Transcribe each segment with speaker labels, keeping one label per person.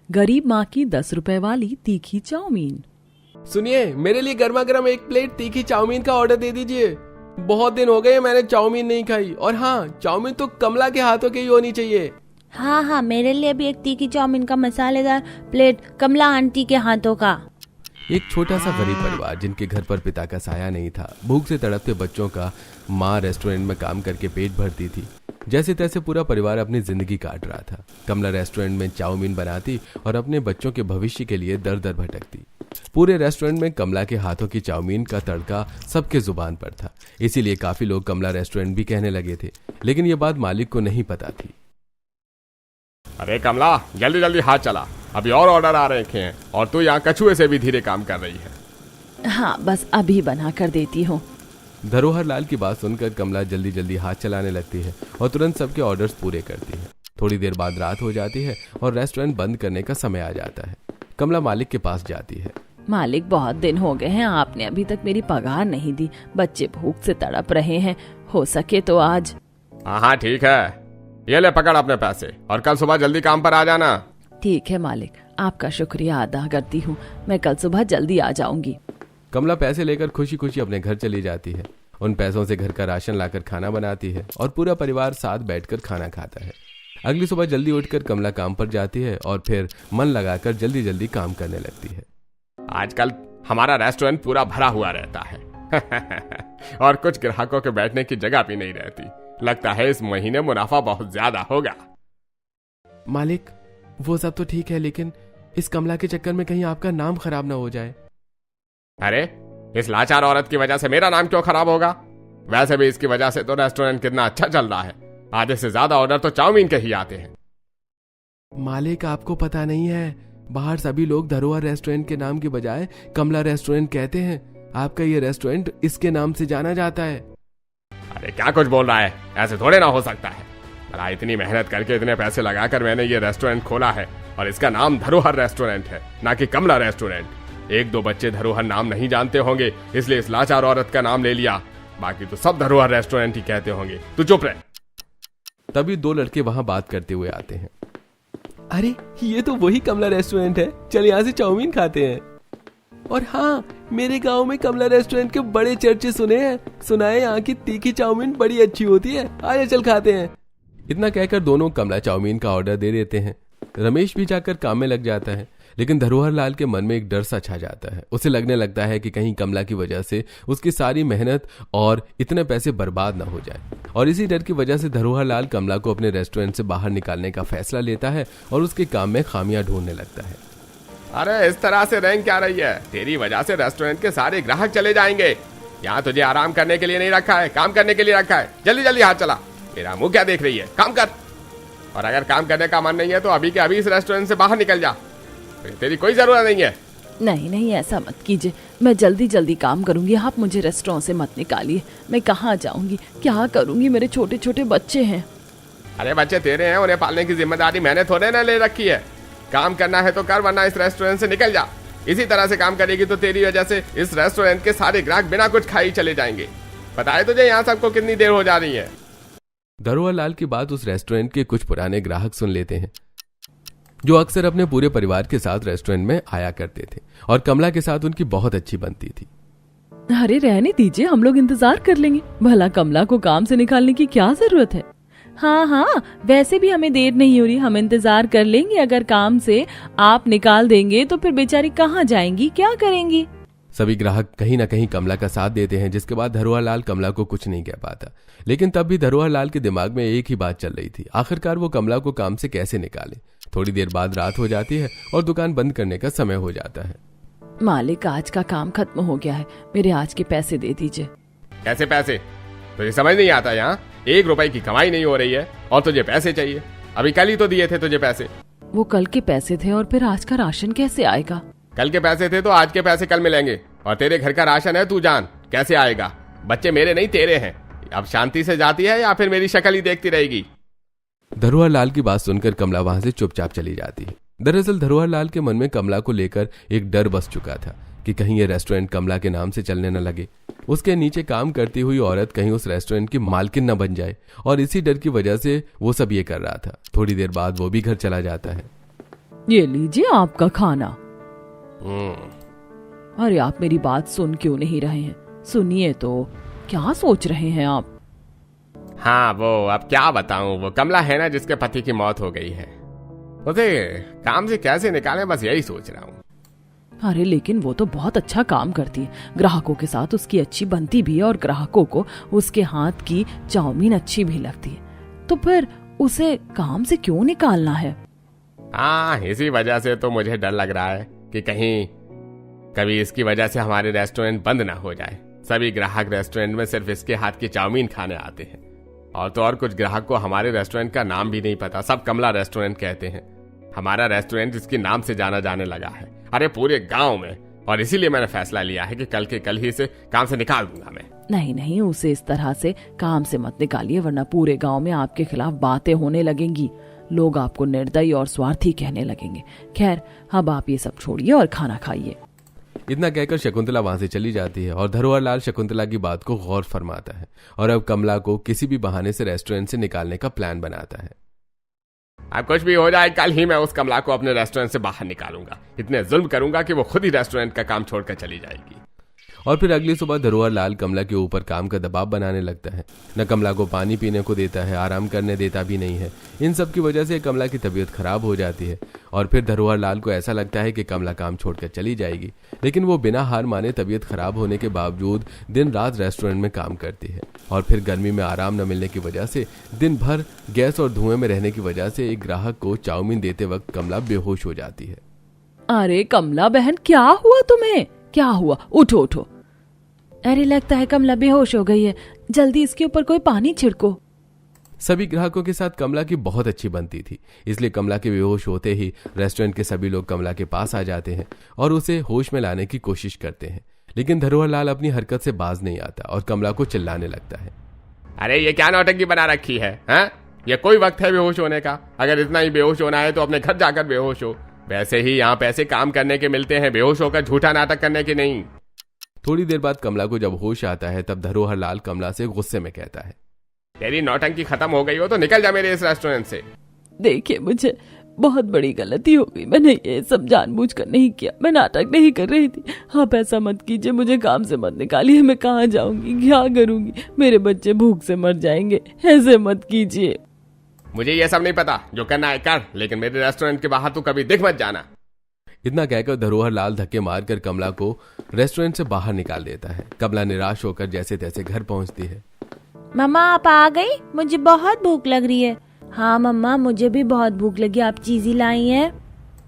Speaker 1: गरीब माँ की 10 रुपए वाली तीखी चाउमीन।
Speaker 2: सुनिए, मेरे लिए गर्मा गर्म 1 प्लेट तीखी चाउमीन का ऑर्डर दे दीजिए। बहुत दिन हो गए मैंने चाउमीन नहीं खाई, और हाँ, चाउमीन तो कमला के हाथों की ही होनी चाहिए।
Speaker 3: हाँ, मेरे लिए भी एक तीखी चाउमीन का मसालेदार प्लेट कमला आंटी के हाथों का।
Speaker 2: एक छोटा सा गरीब परिवार जिनके घर पर पिता का साया नहीं था, भूख से तड़पते बच्चों का माँ रेस्टोरेंट में काम करके पेट भरती थी। जैसे तैसे पूरा परिवार अपनी जिंदगी काट रहा था। कमला रेस्टोरेंट में चाउमीन बनाती और अपने बच्चों के भविष्य के लिए दर दर भटकती। पूरे रेस्टोरेंट में कमला के हाथों की चाउमीन का तड़का सबके जुबान पर था, इसीलिए काफी लोग कमला रेस्टोरेंट भी कहने लगे थे। लेकिन ये बात मालिक को नहीं पता थी।
Speaker 4: अरे कमला, जल्दी जल्दी हाथ चला, अभी और ऑर्डर आ रखे हैं और तू यहाँ कछुए से भी धीरे काम कर रही है।
Speaker 1: हाँ, बस अभी बना कर देती हूँ।
Speaker 2: धरोहर लाल की बात सुनकर कमला जल्दी जल्दी हाथ चलाने लगती है और तुरंत सबके ऑर्डर्स पूरे करती है। थोड़ी देर बाद रात हो जाती है और रेस्टोरेंट बंद करने का समय आ जाता है। कमला मालिक के पास जाती है।
Speaker 1: मालिक, बहुत दिन हो गए हैं, आपने अभी तक मेरी पगार नहीं दी। बच्चे भूख से तड़प रहे हैं, हो सके तो आज।
Speaker 4: हाँ ठीक है, ये ले पकड़ अपने पैसे और कल सुबह जल्दी काम पर आ जाना।
Speaker 1: ठीक है मालिक, आपका शुक्रिया अदा करती हूँ। मैं कल सुबह जल्दी आ जाऊंगी।
Speaker 2: कमला पैसे लेकर खुशी खुशी अपने घर चली जाती है। उन पैसों से घर का राशन लाकर खाना बनाती है और पूरा परिवार साथ बैठकर खाना खाता है। अगली सुबह जल्दी उठकर कमला काम पर जाती है और फिर मन लगाकर जल्दी जल्दी काम करने लगती है।
Speaker 4: आजकल हमारा रेस्टोरेंट पूरा भरा हुआ रहता है और कुछ ग्राहकों के बैठने की जगह भी नहीं रहती। लगता है इस महीने मुनाफा बहुत ज्यादा होगा।
Speaker 2: मालिक, वो सब तो ठीक है, लेकिन इस कमला के चक्कर में कहीं आपका नाम खराब ना हो जाए।
Speaker 4: अरे, इस लाचार औरत की वजह से मेरा नाम क्यों खराब होगा? वैसे भी इसकी वजह से तो रेस्टोरेंट कितना अच्छा चल रहा है। आधे से ज्यादा ऑर्डर तो चाउमीन के ही आते हैं।
Speaker 2: मालिक, आपको पता नहीं है, बाहर सभी लोग धरोहर रेस्टोरेंट के नाम के बजाय कमला रेस्टोरेंट कहते हैं। आपका ये रेस्टोरेंट इसके नाम से जाना जाता है।
Speaker 4: अरे क्या कुछ बोल रहा है, ऐसे थोड़े ना हो सकता है। भला इतनी मेहनत करके इतने पैसे लगाकर मैंने ये रेस्टोरेंट खोला है और इसका नाम धरोहर रेस्टोरेंट है, ना कि कमला रेस्टोरेंट। 1-2 बच्चे धरोहर नाम नहीं जानते होंगे, इसलिए इस लाचार औरत का नाम ले लिया। बाकी तो सब धरोहर रेस्टोरेंट ही कहते होंगे। तू चुप रह।
Speaker 2: तभी 2 लड़के वहां बात करते हुए आते हैं। अरे, ये तो वही कमला रेस्टोरेंट है, चल यहाँ से चाउमीन खाते हैं। और हाँ, मेरे गांव में कमला रेस्टोरेंट के बड़े चर्चे सुने हैं। सुना है यहाँ की तीखी चाउमीन बड़ी अच्छी होती है, आइए चल खाते हैं। इतना कहकर दोनों कमला चाउमीन का ऑर्डर दे देते हैं। रमेश भी जाकर काम में लग जाता है, लेकिन धरोहर लाल के मन में एक डर सा छा जाता है। उसे लगने लगता है कि कहीं कमला की वजह से उसकी सारी मेहनत और इतने पैसे बर्बाद ना हो जाए। और इसी डर की वजह से धरोहर लाल कमला को अपने रेस्टोरेंट से बाहर निकालने का फैसला लेता है और उसके काम में खामियां ढूंढने लगता है।
Speaker 4: अरे इस तरह से रैंक क्या रही है? तेरी वजह से रेस्टोरेंट के सारे ग्राहक चले जाएंगे। यहाँ तुझे आराम करने के लिए नहीं रखा है, काम करने के लिए रखा है। जल्दी जल्दी हाथ चला। मेरा मुंह क्या देख रही है, काम कर। और अगर काम करने का मन नहीं है तो अभी के अभी इस रेस्टोरेंट से बाहर निकल जा। तेरी कोई जरूरत नहीं है।
Speaker 1: नहीं, ऐसा मत कीजिए, मैं जल्दी जल्दी काम करूंगी। आप मुझे रेस्टोरेंट से मत निकालिए। मैं कहाँ जाऊंगी, क्या करूंगी, मेरे छोटे छोटे बच्चे हैं।
Speaker 4: अरे बच्चे तेरे हैं, उन्हें पालने की जिम्मेदारी मैंने थोड़े ना ले रखी है। काम करना है तो कर, वरना इस रेस्टोरेंट से निकल जा। इसी तरह से काम करेगी तो तेरी वजह से इस रेस्टोरेंट के सारे ग्राहक बिना कुछ खाए चले जाएंगे। पता है तुझे यहाँ सबको कितनी देर हो जा रही है?
Speaker 2: धरोहर लाल की बात उस रेस्टोरेंट के कुछ पुराने ग्राहक सुन लेते हैं, जो अक्सर अपने पूरे परिवार के साथ रेस्टोरेंट में आया करते थे और कमला के साथ उनकी बहुत अच्छी बनती थी।
Speaker 1: अरे रहने दीजिए, हम लोग इंतजार कर लेंगे। भला कमला को काम से निकालने की क्या जरूरत है? हाँ, वैसे भी हमें देर नहीं हो रही, हम इंतजार कर लेंगे। अगर काम से आप निकाल देंगे तो फिर बेचारी कहाँ जाएंगी, क्या करेंगी?
Speaker 2: सभी ग्राहक कहीं ना कहीं कमला का साथ देते हैं, जिसके बाद धरोहर लाल कमला को कुछ नहीं कह पाता। लेकिन तब भी धरोहर लाल के दिमाग में एक ही बात चल रही थी, आखिरकार वो कमला को काम से कैसे निकाले। थोड़ी देर बाद रात हो जाती है और दुकान बंद करने का समय हो जाता है।
Speaker 1: मालिक, आज का काम खत्म हो गया है, मेरे आज के पैसे दे दीजिए।
Speaker 4: कैसे पैसे? तुझे समझ नहीं आता? यहाँ 1 रुपए की कमाई नहीं हो रही है और तुझे पैसे चाहिए? अभी कल ही तो दिए थे तुझे पैसे।
Speaker 1: वो कल के पैसे थे और फिर आज का राशन कैसे आएगा?
Speaker 4: कल के पैसे थे तो आज के पैसे कल मिलेंगे, और तेरे घर का राशन है, तू जान कैसे आएगा। बच्चे मेरे नहीं तेरे हैं। अब शांति से जाती है या फिर मेरी शक्ल ही देखती रहेगी?
Speaker 2: धरोहर लाल की बात सुनकर कमला वहां से चुपचाप चली जाती है। दरअसल धरोहर लाल के मन में कमला को लेकर एक डर बस चुका था कि कहीं ये रेस्टोरेंट कमला के नाम से चलने न लगे, उसके नीचे काम करती हुई औरत कहीं उस रेस्टोरेंट की मालकिन न बन जाए, और इसी डर की वजह से वो सब ये कर रहा था। थोड़ी देर बाद वो भी घर चला जाता है।
Speaker 1: ये लीजिए आपका खाना।
Speaker 4: हम्म।
Speaker 1: अरे आप मेरी बात सुन क्यों नहीं रहे हैं? सुनिए तो, क्या सोच रहे हैं आप?
Speaker 4: हाँ वो अब क्या बताऊं, वो कमला है ना जिसके पति की मौत हो गई है, उसे काम से कैसे निकालें, बस यही सोच रहा हूँ।
Speaker 1: अरे लेकिन वो तो बहुत अच्छा काम करती है, ग्राहकों के साथ उसकी अच्छी बनती भी है और ग्राहकों को उसके हाथ की चाउमीन अच्छी भी लगती है, तो फिर उसे काम से क्यों निकालना है?
Speaker 4: हाँ इसी वजह से तो मुझे डर लग रहा है कि कहीं कभी इसकी वजह से हमारे रेस्टोरेंट बंद ना हो जाए। सभी ग्राहक रेस्टोरेंट में सिर्फ इसके हाथ की चाउमीन खाने आते हैं, और तो और कुछ ग्राहक को हमारे रेस्टोरेंट का नाम भी नहीं पता, सब कमला रेस्टोरेंट कहते हैं। हमारा रेस्टोरेंट इसके नाम से जाना जाने लगा है, अरे पूरे गांव में, और इसीलिए मैंने फैसला लिया है कि कल के कल ही इसे काम से निकाल दूंगा मैं।
Speaker 1: नहीं नहीं, उसे इस तरह से काम से मत निकालिए, वरना पूरे गांव में आपके खिलाफ बातें होने लगेंगी, लोग आपको निर्दयी और स्वार्थी कहने लगेंगे। खैर अब आप ये सब छोड़िए और खाना खाइए।
Speaker 2: इतना कहकर शकुंतला वहां से चली जाती है और धरोहर लाल शकुंतला की बात को गौर फरमाता है और अब कमला को किसी भी बहाने से रेस्टोरेंट से निकालने का प्लान बनाता है।
Speaker 4: अब कुछ भी हो जाए, कल ही मैं उस कमला को अपने रेस्टोरेंट से बाहर निकालूंगा, इतने जुल्म करूंगा कि वो खुद ही रेस्टोरेंट का काम छोड़कर चली जाएगी।
Speaker 2: और फिर अगली सुबह धरोहर लाल कमला के ऊपर काम का दबाव बनाने लगता है। न कमला को पानी पीने को देता है, आराम करने देता भी नहीं है। इन सब की वजह से कमला की तबीयत खराब हो जाती है और फिर धरोहर लाल को ऐसा लगता है कि कमला काम छोड़कर चली जाएगी, लेकिन वो बिना हार माने तबीयत खराब होने के बावजूद दिन रात रेस्टोरेंट में काम करती है। और फिर गर्मी में आराम न मिलने की वजह से, दिन भर गैस और धुएं में रहने की वजह से एक ग्राहक को चाउमीन देते वक्त कमला बेहोश हो जाती है।
Speaker 1: अरे कमला बहन, क्या हुआ तुम्हें? क्या हुआ? उठो उठो। अरे लगता है कमला बेहोश हो गई है, जल्दी इसके ऊपर कोई पानी छिड़को।
Speaker 2: सभी ग्राहकों के साथ कमला की बहुत अच्छी बनती थी, इसलिए कमला के बेहोश होते ही रेस्टोरेंट के सभी लोग कमला के पास आ जाते हैं और उसे होश में लाने की कोशिश करते हैं, लेकिन धरोहर लाल अपनी हरकत से बाज नहीं आता और कमला को चिल्लाने लगता है।
Speaker 4: अरे ये क्या नौटंकी बना रखी है, हैं? ये कोई वक्त है बेहोश होने का? अगर इतना ही बेहोश होना है तो अपने घर जाकर बेहोश हो। वैसे ही यहाँ पैसे काम करने के मिलते हैं, बेहोश होकर झूठा नाटक करने के नहीं।
Speaker 2: थोड़ी देर बाद कमला को जब होश आता है तब धरोहर लाल कमला से गुस्से में कहता है,
Speaker 4: तेरी नौटंकी खत्म हो गई हो तो निकल जा मेरे इस रेस्टोरेंट से।
Speaker 1: देखिए मुझे बहुत बड़ी गलती हो गई, मैंने ये सब जानबूझकर नहीं किया, मैं नाटक नहीं कर रही थी। आप ऐसा मत कीजिए, मुझे काम से मत निकालिए, मैं कहाँ जाऊंगी, क्या करूंगी, मेरे बच्चे भूख से मर जाएंगे, ऐसे मत कीजिए।
Speaker 4: मुझे ये सब नहीं पता, जो करना है कर, लेकिन मेरे रेस्टोरेंट के बाहर तू कभी दिख मत जाना।
Speaker 2: इतना कहकर धरोहर लाल धक्के मारकर कमला को रेस्टोरेंट से बाहर निकाल देता है। कमला निराश होकर जैसे तैसे घर पहुंचती है।
Speaker 3: मम्मा आप आ गई? मुझे बहुत भूख लग रही है। हाँ मम्मा मुझे भी बहुत भूख लगी, आप चीज़ी लाई हैं?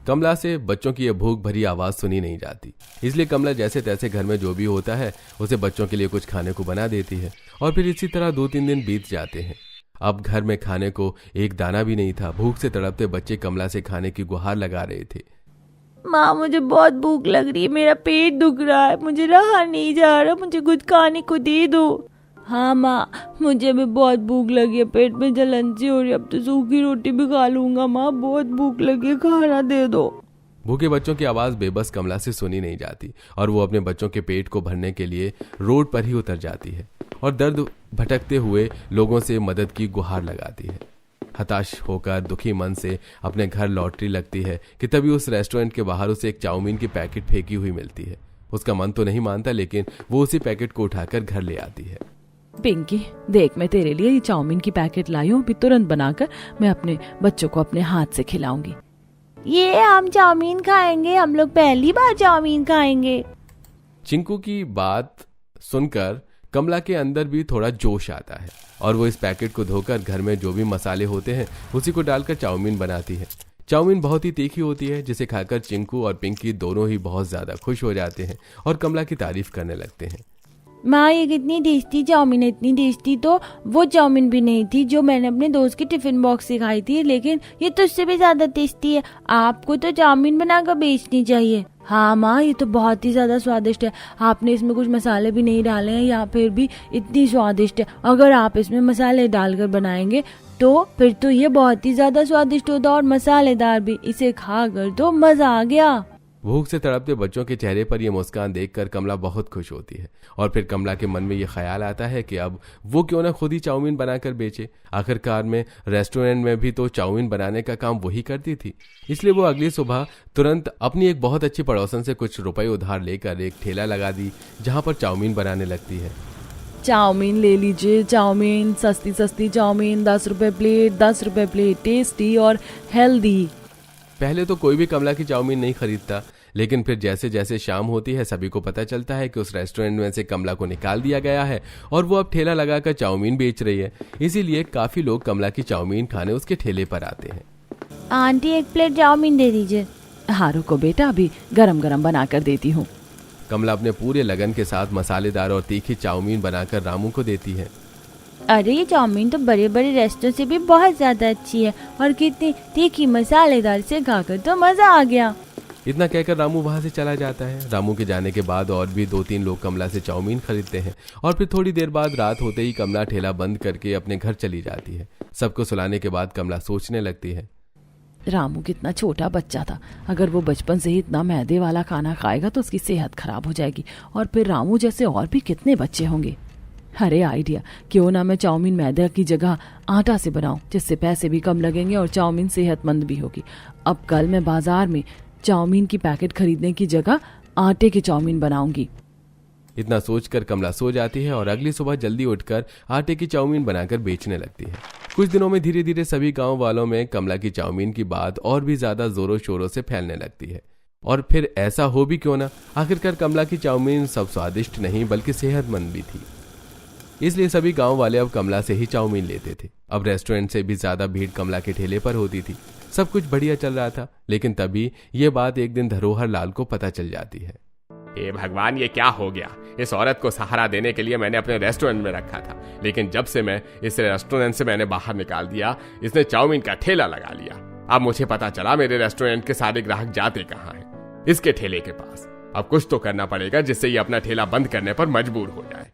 Speaker 2: कमला से बच्चों की यह भूख भरी आवाज सुनी नहीं जाती, इसलिए कमला जैसे तैसे घर में जो भी होता है उसे बच्चों के लिए कुछ खाने को बना देती है। और फिर इसी तरह 2-3 दिन बीत जाते हैं। अब घर में खाने को एक दाना भी नहीं था। भूख से तड़पते बच्चे कमला से खाने की गुहार लगा रहे थे।
Speaker 3: माँ मुझे बहुत भूख लग रही है, मेरा पेट दुख रहा है, मुझे रहा नहीं जा रहा, मुझे कुछ खाने को दे दो। हाँ माँ मुझे भी बहुत भूख लगी है, पेट में जलन सी हो रही है, अब तो सूखी रोटी भी खा लूंगा। माँ बहुत भूख लगी है, खाना दे दो।
Speaker 2: भूखे बच्चों की आवाज बेबस कमला से सुनी नहीं जाती और वो अपने बच्चों के पेट को भरने के लिए रोड पर ही उतर जाती है और दर्द भटकते हुए लोगों से मदद की गुहार लगाती है। हताश होकर दुखी मन से अपने घर लौटने लगती है कि तभी उस रेस्टोरेंट के बाहर उसे एक चाउमीन की पैकेट फेंकी हुई मिलती है। उसका मन तो नहीं मानता, लेकिन वो उसी पैकेट को उठाकर घर ले आती है।
Speaker 1: पिंकी देख, मैं तेरे लिए ये चाउमीन की पैकेट लाई हूँ, अभी तुरंत बनाकर मैं अपने बच्चों को अपने हाथ से खिलाऊंगी।
Speaker 3: ये हम चाउमीन खाएंगे, हम लोग पहली बार चाउमीन खाएंगे।
Speaker 2: चिंकू की बात सुनकर कमला के अंदर भी थोड़ा जोश आता है और वो इस पैकेट को धोकर घर में जो भी मसाले होते हैं उसी को डालकर चाउमीन बनाती है। चाउमीन बहुत ही तीखी होती है, जिसे खाकर चिंकू और पिंकी दोनों ही बहुत ज्यादा खुश हो जाते हैं और कमला की तारीफ करने लगते हैं।
Speaker 3: माँ ये कितनी टेस्टी चाउमीन है, इतनी टेस्टी तो वो चाउमीन भी नहीं थी जो मैंने अपने दोस्त के टिफिन बॉक्स से खाई थी, लेकिन ये तो उससे भी ज्यादा टेस्टी है। आपको तो चाउमीन बनाकर बेचनी चाहिए। हाँ माँ ये तो बहुत ही ज्यादा स्वादिष्ट है, आपने इसमें कुछ मसाले भी नहीं डाले हैं या फिर भी इतनी स्वादिष्ट है। अगर आप इसमें मसाले डालकर बनाएंगे तो फिर तो ये बहुत ही ज्यादा स्वादिष्ट होता और मसालेदार भी। इसे खाकर तो मजा आ गया।
Speaker 2: भूख से तड़पते बच्चों के चेहरे पर यह मुस्कान देखकर कमला बहुत खुश होती है और फिर कमला के मन में यह ख्याल आता है कि अब वो क्यों ना खुद ही चाउमीन बनाकर बेचे। आखिरकार में रेस्टोरेंट में भी तो चाउमीन बनाने का काम वही करती थी। इसलिए वो अगली सुबह तुरंत अपनी एक बहुत अच्छी पड़ोसन से कुछ रुपए उधार लेकर एक ठेला लगा दी जहां पर चाउमीन बनाने लगती है।
Speaker 1: चाउमीन ले लीजिए, चाउमीन, सस्ती सस्ती चाउमीन, 10 रुपए प्लेट, 10 रुपए प्लेट, टेस्टी और हेल्दी।
Speaker 2: पहले तो कोई भी कमला की चाउमीन नहीं खरीदता, लेकिन फिर जैसे जैसे शाम होती है सभी को पता चलता है कि उस रेस्टोरेंट में से कमला को निकाल दिया गया है और वो अब ठेला लगाकर चाउमीन बेच रही है। इसीलिए काफी लोग कमला की चाउमीन खाने उसके ठेले पर आते हैं।
Speaker 3: आंटी 1 प्लेट चाउमीन दे दीजिए।
Speaker 1: हाँ रुको बेटा, अभी गरम गरम बना कर देती हूँ।
Speaker 2: कमला अपने पूरे लगन के साथ मसालेदार और तीखी चाउमीन बनाकर रामू को देती है।
Speaker 3: अरे ये चाउमीन तो बड़े बड़े रेस्टोरेंट से भी बहुत ज्यादा अच्छी है और कितनी तीखी मसालेदार से खाकर तो मजा आ गया।
Speaker 2: इतना कहकर रामू वहां से चला जाता है। रामू के जाने के बाद और भी 2-3 लोग कमला से चाउमीन खरीदते हैं और फिर थोड़ी देर बाद रात होते ही कमला ठेला बंद करके अपने घर चली जाती है। सबको सुलाने के बाद कमला सोचने लगती है,
Speaker 1: रामू कितना छोटा बच्चा था, अगर वो बचपन से ही इतना मैदे वाला खाना खाएगा तो उसकी सेहत खराब हो जाएगी और फिर रामू जैसे और भी कितने बच्चे होंगे। अरे आइडिया, क्यों ना मैं चाउमीन मैदे की जगह आटा से बनाऊं, जिससे पैसे भी कम लगेंगे और चाउमीन सेहतमंद भी होगी। अब कल मैं बाजार में चाउमीन की पैकेट खरीदने की जगह आटे की चाउमीन बनाऊंगी।
Speaker 2: इतना सोचकर कमला सो जाती है और अगली सुबह जल्दी उठकर आटे की चाउमीन बनाकर बेचने लगती है। कुछ दिनों में धीरे धीरे सभी गांव वालों में कमला की चाउमीन की बात और भी ज्यादा जोरों शोरों से फैलने लगती है। और फिर ऐसा हो भी क्यों ना, आखिरकार कमला की चाउमीन सब स्वादिष्ट नहीं बल्कि सेहतमंद भी थी। इसलिए सभी गांव वाले अब कमला से ही चाउमीन लेते थे। अब रेस्टोरेंट से भी ज्यादा भीड़ कमला के ठेले पर होती थी। सब कुछ बढ़िया चल रहा था, लेकिन तभी ये बात एक दिन धरोहर लाल को पता चल जाती है।
Speaker 4: हे भगवान, ये क्या हो गया? इस औरत को सहारा देने के लिए मैंने अपने रेस्टोरेंट में रखा था, लेकिन जब से मैं इस रेस्टोरेंट से मैंने बाहर निकाल दिया, इसने चाउमीन का ठेला लगा लिया। अब मुझे पता चला मेरे रेस्टोरेंट के सारे ग्राहक जाते कहाँ हैं, इसके ठेले के पास। अब कुछ तो करना पड़ेगा जिससे ये अपना ठेला बंद करने पर मजबूर हो जाए।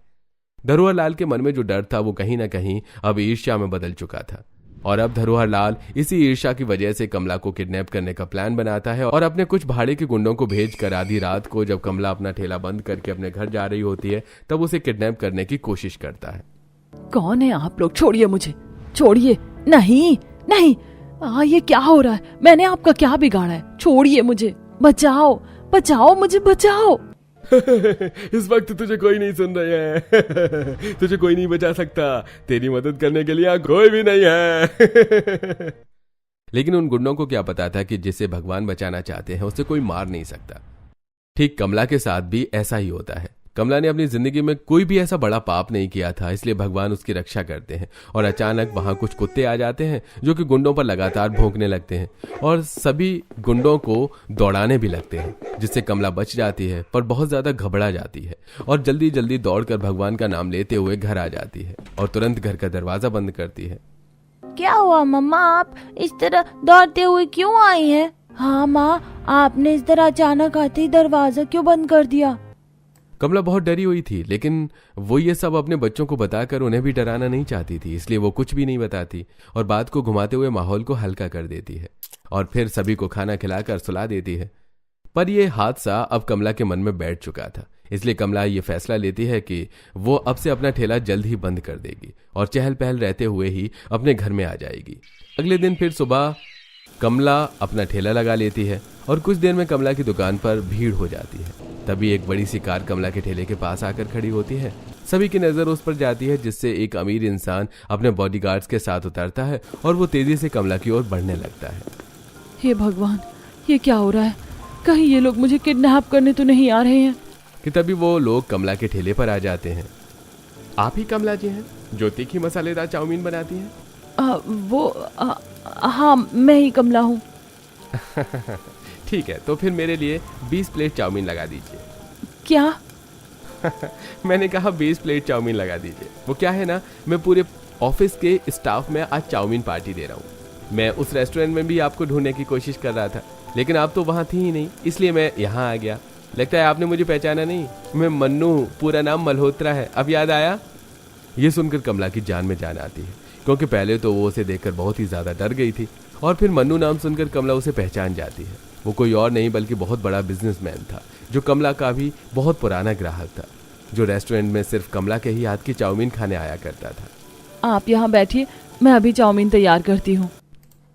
Speaker 2: धरोहर लाल के मन में जो डर था वो कहीं ना कहीं अब ईर्ष्या में बदल चुका था और अब धरोहर लाल इसी ईर्ष्या की वजह से कमला को किडनैप करने का प्लान बनाता है और अपने कुछ भाड़े के गुंडों को भेजकर आधी रात को जब कमला अपना ठेला बंद करके अपने घर जा रही होती है तब उसे किडनैप करने की कोशिश करता है।
Speaker 1: कौन है आप लोग? छोड़िए मुझे, छोड़िए। नहीं नहीं, ये क्या हो रहा है? मैंने आपका क्या बिगाड़ा है? छोड़िए मुझे, बचाओ बचाओ, मुझे बचाओ।
Speaker 2: इस वक्त तुझे कोई नहीं सुन रहा है। तुझे कोई नहीं बचा सकता। तेरी मदद करने के लिए कोई भी नहीं है। लेकिन उन गुंडों को क्या पता था कि जिसे भगवान बचाना चाहते हैं उसे कोई मार नहीं सकता। ठीक कमला के साथ भी ऐसा ही होता है। कमला ने अपनी जिंदगी में कोई भी ऐसा बड़ा पाप नहीं किया था, इसलिए भगवान उसकी रक्षा करते हैं और अचानक वहां कुछ कुत्ते आ जाते हैं जो कि गुंडों पर लगातार भौंकने लगते हैं और सभी गुंडों को दौड़ाने भी लगते हैं, जिससे कमला बच जाती है पर बहुत ज्यादा घबरा जाती है और जल्दी जल्दी दौड़कर भगवान का नाम लेते हुए घर आ जाती है और तुरंत घर का दरवाजा बंद करती है।
Speaker 3: क्या हुआ मम्मा, आप इस तरह दौड़ते हुए क्यों आई हैं? हाँ माँ, आपने इस तरह अचानक आते ही दरवाजा क्यों बंद कर दिया?
Speaker 2: कमला बहुत डरी हुई थी, लेकिन वो ये सब अपने बच्चों को बताकर उन्हें भी डराना नहीं चाहती थी, इसलिए वो कुछ भी नहीं बताती और बात को घुमाते हुए माहौल को हल्का कर देती है और फिर सभी को खाना खिलाकर सुला देती है। पर यह हादसा अब कमला के मन में बैठ चुका था, इसलिए कमला ये फैसला लेती है कि वो अब से अपना ठेला जल्द ही बंद कर देगी और चहल पहल रहते हुए ही अपने घर में आ जाएगी। अगले दिन फिर सुबह कमला अपना ठेला लगा लेती है और कुछ देर में कमला की दुकान पर भीड़ हो जाती है। तभी एक बड़ी सी कार कमला के ठेले के पास आकर खड़ी होती है। सभी की नजर उस पर जाती है, जिससे एक अमीर इंसान अपने बॉडीगार्ड्स के साथ उतरता है और वो तेजी से कमला की ओर बढ़ने लगता है।
Speaker 1: हे भगवान, ये क्या हो रहा है? कहीं ये लोग मुझे किडनैप करने तो नहीं आ रहे हैं?
Speaker 2: कि तभी वो लोग कमला के ठेले पर आ जाते हैं। आप ही कमला जी हैं जो तीखी मसालेदार चाउमीन बनाती हैं?
Speaker 1: हाँ, मैं ही कमला हूँ।
Speaker 2: ठीक है, तो फिर मेरे लिए 20 प्लेट चाउमीन लगा दीजिए।
Speaker 1: क्या?
Speaker 2: मैंने कहा 20 प्लेट चाउमीन लगा दीजिए। वो क्या है ना, मैं पूरे ऑफिस के स्टाफ में आज चाउमीन पार्टी दे रहा हूँ। मैं उस रेस्टोरेंट में भी आपको ढूंढने की कोशिश कर रहा था, लेकिन आप तो वहाँ थी ही नहीं, इसलिए मैं यहाँ आ गया। लगता है आपने मुझे पहचाना नहीं। मैं मन्नू हूँ, पूरा नाम मल्होत्रा है। अब याद आया? ये सुनकर कमला की जान में जान आती है, क्योंकि पहले तो वो उसे देखकर बहुत ही ज्यादा डर गई थी और फिर मन्नू नाम सुनकर कमला उसे पहचान जाती है। वो कोई और नहीं बल्कि बहुत बड़ा बिजनेसमैन था, जो कमला का भी बहुत पुराना ग्राहक था, जो रेस्टोरेंट में सिर्फ कमला के ही हाथ की चाउमीन खाने आया करता था।
Speaker 1: आप यहाँ बैठिए, मैं अभी चाउमीन तैयार करती हूँ।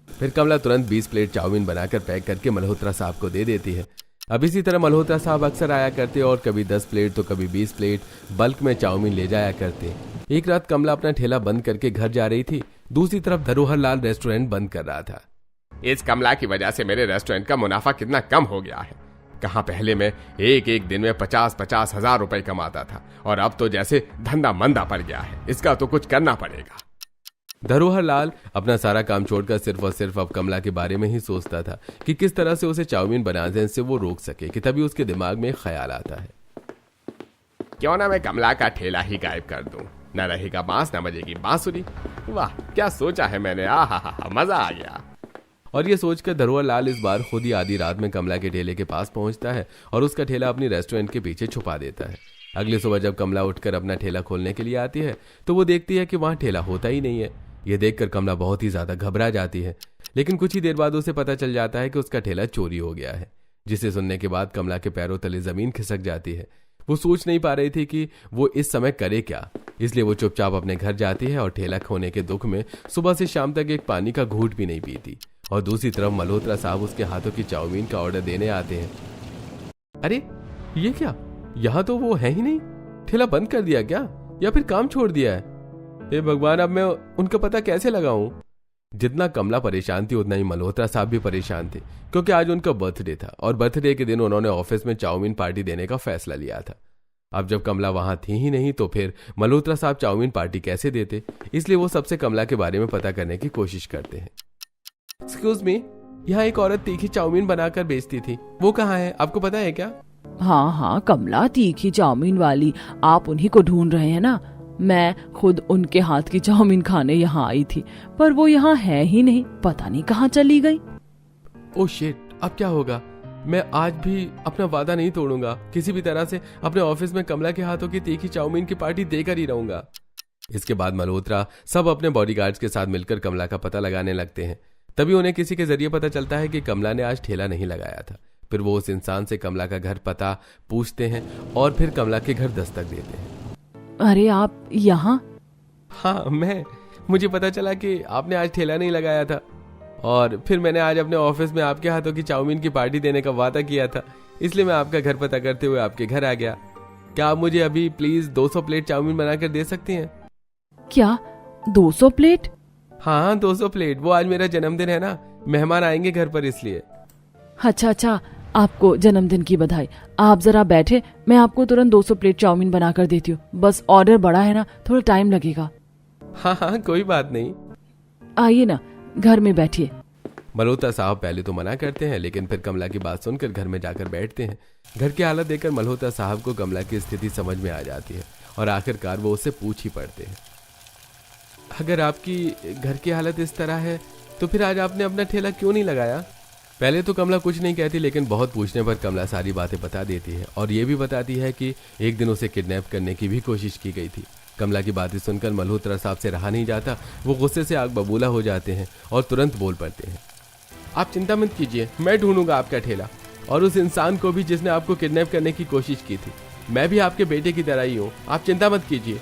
Speaker 2: फिर कमला तुरंत 20 प्लेट चाउमीन बनाकर पैक करके मल्होत्रा साहब को दे देती है। अब इसी तरह मल्होत्रा साहब अक्सर आया करते और कभी 10 प्लेट तो कभी 20 प्लेट बल्क में चाउमीन ले जाया करते। एक रात कमला अपना ठेला बंद करके घर जा रही थी, दूसरी तरफ धरोहर लाल रेस्टोरेंट बंद कर रहा था।
Speaker 4: इस कमला की वजह से मेरे रेस्टोरेंट का मुनाफा कितना कम हो गया है। कहाँ पहले मैं एक दिन में 50-50 हजार रुपए कमाता था, और अब तो जैसे धंधा मंदा पड़ गया है। इसका तो कुछ करना पड़ेगा।
Speaker 2: धरोहर लाल अपना सारा काम छोड़कर सिर्फ और सिर्फ अब कमला के बारे में ही सोचता था कि किस तरह से उसे चाउमीन बनाने से वो रोक सके। कि तभी उसके दिमाग में एक ख्याल आता है,
Speaker 4: क्यों ना मैं कमला का ठेला ही गायब कर दूं। न रहेगा बांस न बजेगी बांसुरी। वाह, क्या सोचा है मैंने। आहा, मजा आ गया।
Speaker 2: और ये सोचकर धरोहर लाल इस बार खुद ही आधी रात में कमला के ठेले के पास पहुंचता है और उसका ठेला अपनी रेस्टोरेंट के पीछे छुपा देता है। अगली सुबह जब कमला उठकर अपना ठेला खोलने के लिए आती है तो वो देखती है कि वहां ठेला होता ही नहीं है। ये देखकर कमला बहुत ही ज्यादा घबरा जाती है, लेकिन कुछ ही देर बाद उसे पता चल जाता है कि उसका ठेला चोरी हो गया है, जिसे सुनने के बाद कमला के पैरों तले जमीन खिसक जाती है। वो सोच नहीं पा रही थी कि वो इस समय करे क्या, इसलिए वो चुपचाप अपने घर जाती है और ठेला खोने के दुख में सुबह से शाम तक एक पानी का घूंट भी नहीं पीती। और दूसरी तरफ मल्होत्रा साहब उसके हाथों की चाउमीन का ऑर्डर देने आते हैं। अरे ये क्या, यहाँ तो वो है ही नहीं। ठेला बंद कर दिया क्या, या फिर काम छोड़ दिया है? हे भगवान, अब मैं उनका पता कैसे लगाऊं? जितना कमला परेशान थी उतना ही मल्होत्रा साहब भी परेशान थे, क्योंकि आज उनका बर्थडे था और बर्थडे के दिन उन्होंने ऑफिस में चाउमीन पार्टी देने का फैसला लिया था। अब जब कमला वहां थी ही नहीं तो फिर मल्होत्रा साहब चाउमीन पार्टी कैसे देते, इसलिए वो सबसे कमला के बारे में पता करने की कोशिश करते हैं। एक्सक्यूज मी, यहाँ एक औरत तीखी चाउमीन बनाकर बेचती थी, वो कहाँ है, आपको पता है क्या?
Speaker 1: हाँ, कमला तीखी चाउमीन वाली, आप उन्हीं को ढूंढ रहे हैं ना? मैं खुद उनके हाथ की चाउमीन खाने यहाँ आई थी, पर वो यहाँ है ही नहीं, पता नहीं कहाँ चली गई।
Speaker 2: ओह शिट, अब क्या होगा? मैं आज भी अपना वादा नहीं तोड़ूंगा, किसी भी तरह से अपने ऑफिस में कमला के हाथों की तीखी चाउमीन की पार्टी देकर ही रहूंगा। इसके बाद मल्होत्रा सब अपने बॉडीगार्ड्स के साथ मिलकर कमला का पता लगाने लगते हैं। तभी उन्हें किसी के जरिए पता चलता है कि कमला ने आज ठेला नहीं लगाया था। फिर वो उस इंसान से कमला का घर पता पूछते हैं और फिर कमला के घर दस्तक देते हैं।
Speaker 1: अरे आप यहाँ?
Speaker 2: हाँ, मुझे पता चला कि आपने आज ठेला नहीं लगाया था, और फिर मैंने आज अपने ऑफिस में आपके हाथों की चाउमीन की पार्टी देने का वादा किया था, इसलिए मैं आपका घर पता करते हुए आपके घर आ गया। क्या आप मुझे अभी प्लीज 200 प्लेट चाउमीन बनाकर दे सकती हैं?
Speaker 1: क्या 200 प्लेट?
Speaker 2: हाँ, 200 प्लेट। वो आज मेरा जन्मदिन है ना, मेहमान आएंगे घर पर, इसलिए।
Speaker 1: अच्छा, आपको जन्मदिन की बधाई। आप जरा बैठे, मैं आपको तुरंत 200 प्लेट चाउमीन बनाकर देती हूँ। बस ऑर्डर बड़ा है ना, थोड़ा टाइम लगेगा।
Speaker 2: हाँ, कोई बात नहीं।
Speaker 1: आइए ना, घर में बैठिए।
Speaker 2: मल्होत्रा साहब पहले तो मना करते हैं, लेकिन फिर कमला की बात सुनकर घर में जाकर बैठते हैं। घर की हालत देखकर मल्होत्रा साहब को कमला की स्थिति समझ में आ जाती है और आखिरकार वो उससे पूछ ही पड़ते हैं, अगर आपकी घर की हालत इस तरह है तो फिर आज आपने अपना ठेला क्यों नहीं लगाया? पहले तो कमला कुछ नहीं कहती, लेकिन बहुत पूछने पर कमला सारी बातें बता देती है और ये भी बताती है कि एक दिन उसे किडनैप करने की भी कोशिश की गई थी। कमला की बातें सुनकर मल्होत्रा साहब से रहा नहीं जाता। वो गुस्से से आग बबूला हो जाते हैं और तुरंत बोल पड़ते हैं, आप चिंता मत कीजिए, मैं ढूंढूंगा आपका ठेला और उस इंसान को भी जिसने आपको किडनैप करने की कोशिश की थी। मैं भी आपके बेटे की तरह ही हूँ, आप चिंता मत कीजिए।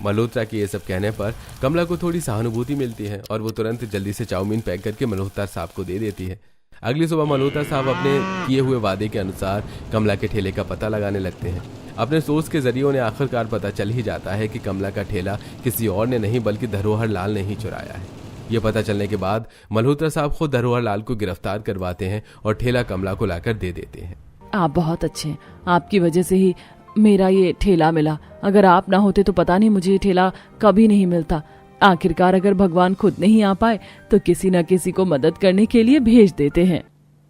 Speaker 2: मल्होत्रा के ये सब कहने पर कमला को थोड़ी सहानुभूति मिलती है और वो तुरंत जल्दी से चाउमीन पैक करके मल्होत्रा साहब को दे देती है। अगली सुबह मल्होत्रा साहब अपने किए हुए वादे के अनुसार कमला के ठेले का पता लगाने लगते हैं। अपने सोच के जरिए उन्हें आखिरकार पता चल ही जाता है कि कमला का ठेला किसी और ने नहीं बल्कि धरोहर लाल ने ही चुराया है। ये पता चलने के बाद मल्होत्रा साहब खुद धरोहर लाल को गिरफ्तार करवाते हैं और ठेला कमला को लाकर दे देते हैं।
Speaker 1: आप बहुत अच्छे हैं, आपकी वजह से ही मेरा ये ठेला मिला। अगर आप ना होते तो पता नहीं मुझे ये ठेला कभी नहीं मिलता। आखिरकार अगर भगवान खुद नहीं आ पाए तो किसी न किसी को मदद करने के लिए भेज देते हैं।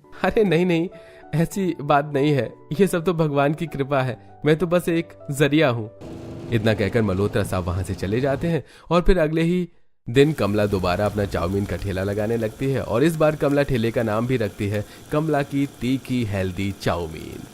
Speaker 2: अरे नहीं, ऐसी बात नहीं है, ये सब तो भगवान की कृपा है, मैं तो बस एक जरिया हूँ। इतना कहकर मल्होत्रा साहब वहां से चले जाते हैं और फिर अगले ही दिन कमला दोबारा अपना चाउमीन का ठेला लगाने लगती है और इस बार कमला ठेले का नाम भी रखती है कमला की तीखी हेल्दी चाउमीन।